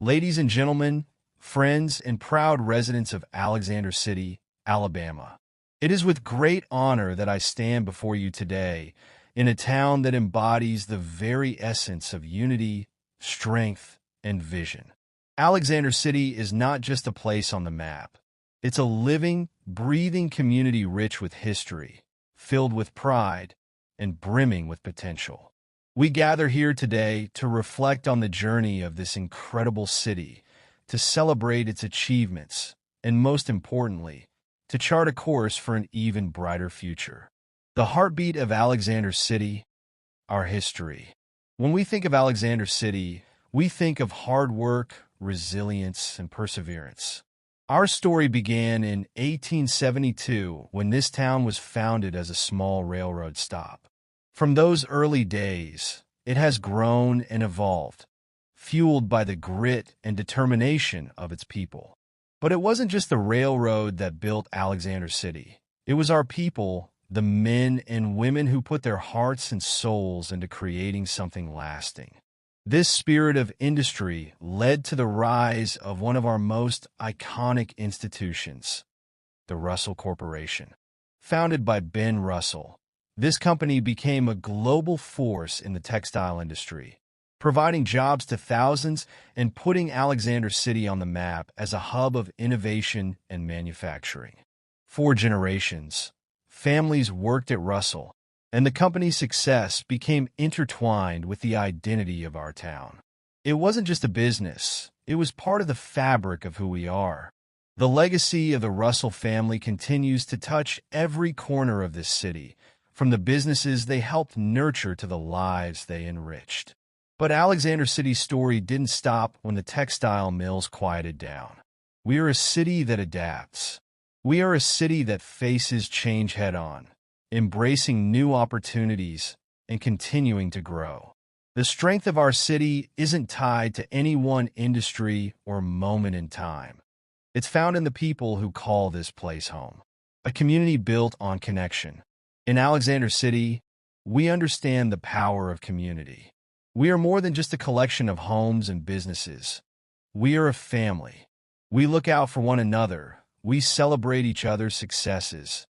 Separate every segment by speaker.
Speaker 1: Ladies and gentlemen, friends, and proud residents of Alexander City, Alabama, it is with great honor that I stand before you today in a town that embodies the very essence of unity, strength, and vision. Alexander City is not just a place on the map. It's a living, breathing community rich with history, filled with pride, and brimming with potential. We gather here today to reflect on the journey of this incredible city, to celebrate its achievements, and most importantly, to chart a course for an even brighter future. The heartbeat of Alexander City, our history. When we think of Alexander City, we think of hard work, resilience, and perseverance. Our story began in 1872 when this town was founded as a small railroad stop. From those early days, it has grown and evolved, fueled by the grit and determination of its people. But it wasn't just the railroad that built Alexander City. It was our people, the men and women who put their hearts and souls into creating something lasting. This spirit of industry led to the rise of one of our most iconic institutions, the Russell Corporation. Founded by Ben Russell, this company became a global force in the textile industry, providing jobs to thousands and putting Alexander City on the map as a hub of innovation and manufacturing. For generations, families worked at Russell, and the company's success became intertwined with the identity of our town. It wasn't just a business, it was part of the fabric of who we are. The legacy of the Russell family continues to touch every corner of this city, from the businesses they helped nurture to the lives they enriched. But Alexander City's story didn't stop when the textile mills quieted down. We are a city that adapts. We are a city that faces change head-on, embracing new opportunities and continuing to grow. The strength of our city isn't tied to any one industry or moment in time. It's found in the people who call this place home, a community built on connection. In Alexander City, we understand the power of community. We are more than just a collection of homes and businesses. We are a family. We look out for one another, we celebrate each other's successes,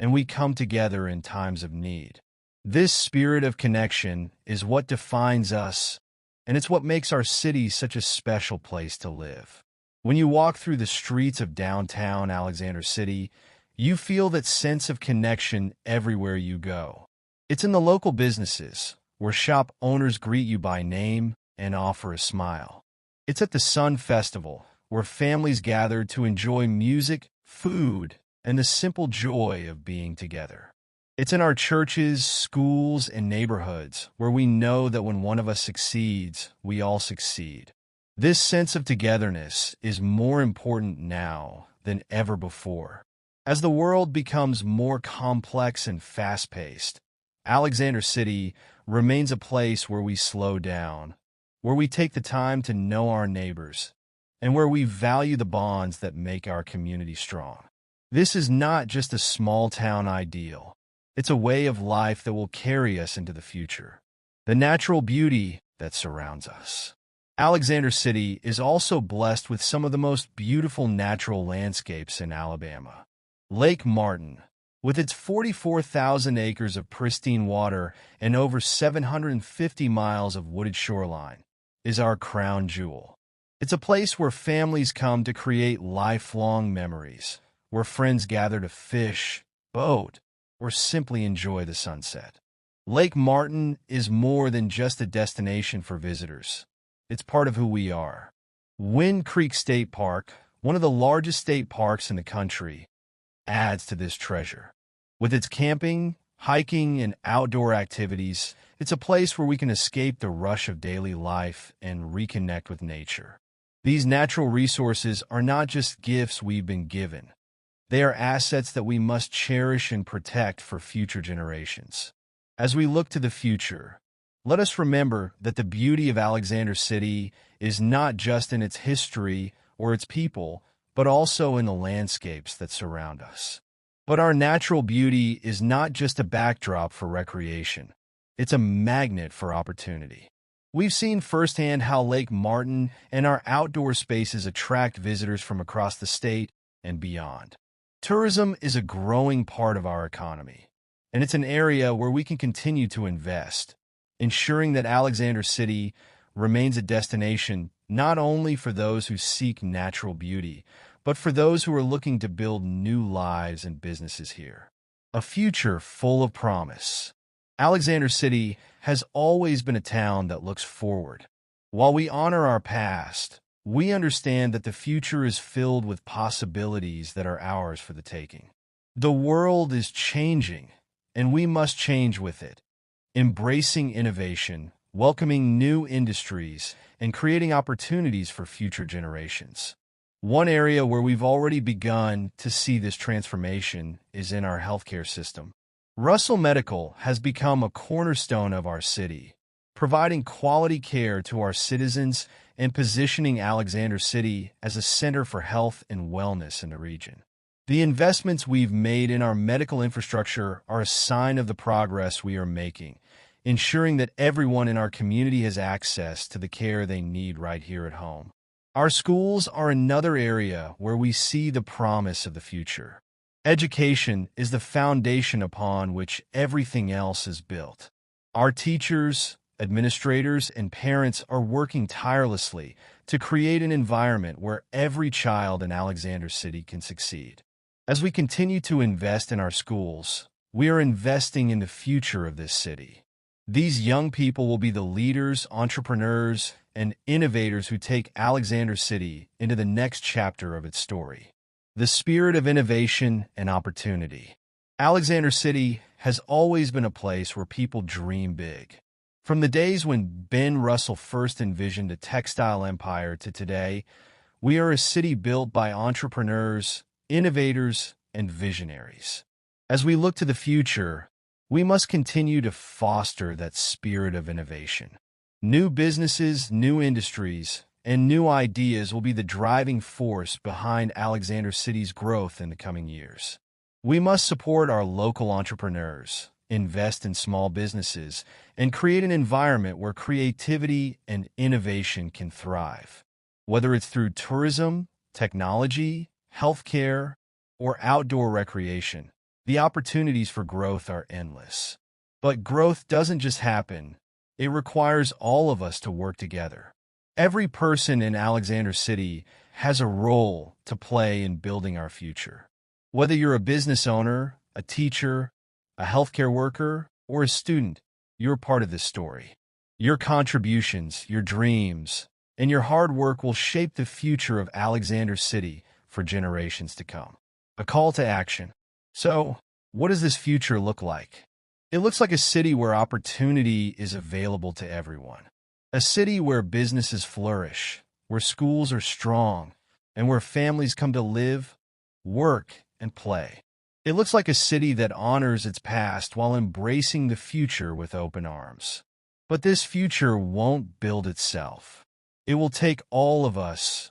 Speaker 1: and we come together in times of need. This spirit of connection is what defines us, and it's what makes our city such a special place to live. When you walk through the streets of downtown Alexander City, you feel that sense of connection everywhere you go. It's in the local businesses, where shop owners greet you by name and offer a smile. It's at the Sun Festival, where families gather to enjoy music, food, and the simple joy of being together. It's in our churches, schools, and neighborhoods, where we know that when one of us succeeds, we all succeed. This sense of togetherness is more important now than ever before. As the world becomes more complex and fast-paced, Alexander City remains a place where we slow down, where we take the time to know our neighbors, and where we value the bonds that make our community strong. This is not just a small-town ideal. It's a way of life that will carry us into the future, the natural beauty that surrounds us. Alexander City is also blessed with some of the most beautiful natural landscapes in Alabama. Lake Martin, with its 44,000 acres of pristine water and over 750 miles of wooded shoreline, is our crown jewel. It's a place where families come to create lifelong memories, where friends gather to fish, boat, or simply enjoy the sunset. Lake Martin is more than just a destination for visitors. It's part of who we are. Wind Creek State Park, one of the largest state parks in the country, adds to this treasure. With its camping, hiking, and outdoor activities, it's a place where we can escape the rush of daily life and reconnect with nature. These natural resources are not just gifts we've been given. They are assets that we must cherish and protect for future generations. As we look to the future, let us remember that the beauty of Alexander City is not just in its history or its people, but also in the landscapes that surround us. But our natural beauty is not just a backdrop for recreation. It's a magnet for opportunity. We've seen firsthand how Lake Martin and our outdoor spaces attract visitors from across the state and beyond. Tourism is a growing part of our economy, and it's an area where we can continue to invest, ensuring that Alexander City remains a destination not only for those who seek natural beauty, but for those who are looking to build new lives and businesses here. A future full of promise. Alexander City has always been a town that looks forward. While we honor our past, we understand that the future is filled with possibilities that are ours for the taking. The world is changing, and we must change with it, embracing innovation, welcoming new industries, and creating opportunities for future generations. One area where we've already begun to see this transformation is in our healthcare system. Russell Medical has become a cornerstone of our city, providing quality care to our citizens and positioning Alexander City as a center for health and wellness in the region. The investments we've made in our medical infrastructure are a sign of the progress we are making, ensuring that everyone in our community has access to the care they need right here at home. Our schools are another area where we see the promise of the future. Education is the foundation upon which everything else is built. Our teachers, administrators, and parents are working tirelessly to create an environment where every child in Alexander City can succeed. As we continue to invest in our schools, we are investing in the future of this city. These young people will be the leaders, entrepreneurs, and innovators who take Alexander City into the next chapter of its story. The spirit of innovation and opportunity. Alexander City has always been a place where people dream big. From the days when Ben Russell first envisioned a textile empire to today, we are a city built by entrepreneurs, innovators, and visionaries. As we look to the future, we must continue to foster that spirit of innovation. New businesses, new industries, and new ideas will be the driving force behind Alexander City's growth in the coming years. We must support our local entrepreneurs, invest in small businesses, and create an environment where creativity and innovation can thrive. Whether it's through tourism, technology, healthcare, or outdoor recreation, the opportunities for growth are endless. But growth doesn't just happen. It requires all of us to work together. Every person in Alexander City has a role to play in building our future. Whether you're a business owner, a teacher, a healthcare worker, or a student, you're part of this story. Your contributions, your dreams, and your hard work will shape the future of Alexander City for generations to come. A call to action. So, what does this future look like? It looks like a city where opportunity is available to everyone. A city where businesses flourish, where schools are strong, and where families come to live, work, and play. It looks like a city that honors its past while embracing the future with open arms. But this future won't build itself. It will take all of us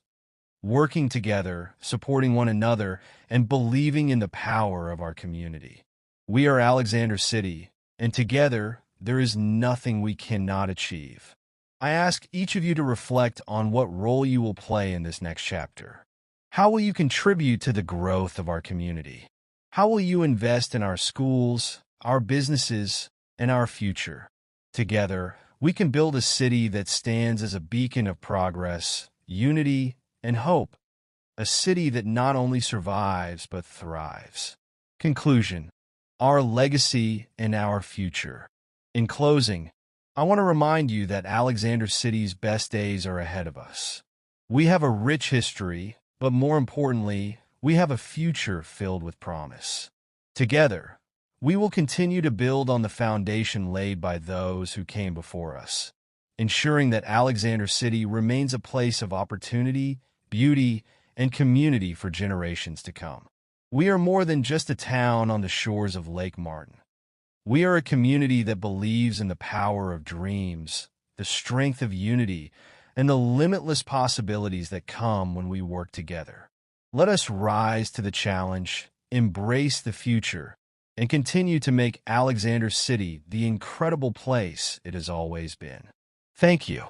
Speaker 1: working together, supporting one another, and believing in the power of our community. We are Alexander City, and together there is nothing we cannot achieve. I ask each of you to reflect on what role you will play in this next chapter. How will you contribute to the growth of our community? How will you invest in our schools, our businesses, and our future? Together, we can build a city that stands as a beacon of progress, unity, and hope. A city that not only survives but thrives. Conclusion. Our legacy and our future. In closing, I want to remind you that Alexander City's best days are ahead of us. We have a rich history, but more importantly, we have a future filled with promise. Together, we will continue to build on the foundation laid by those who came before us, ensuring that Alexander City remains a place of opportunity, beauty, and community for generations to come. We are more than just a town on the shores of Lake Martin. We are a community that believes in the power of dreams, the strength of unity, and the limitless possibilities that come when we work together. Let us rise to the challenge, embrace the future, and continue to make Alexander City the incredible place it has always been. Thank you.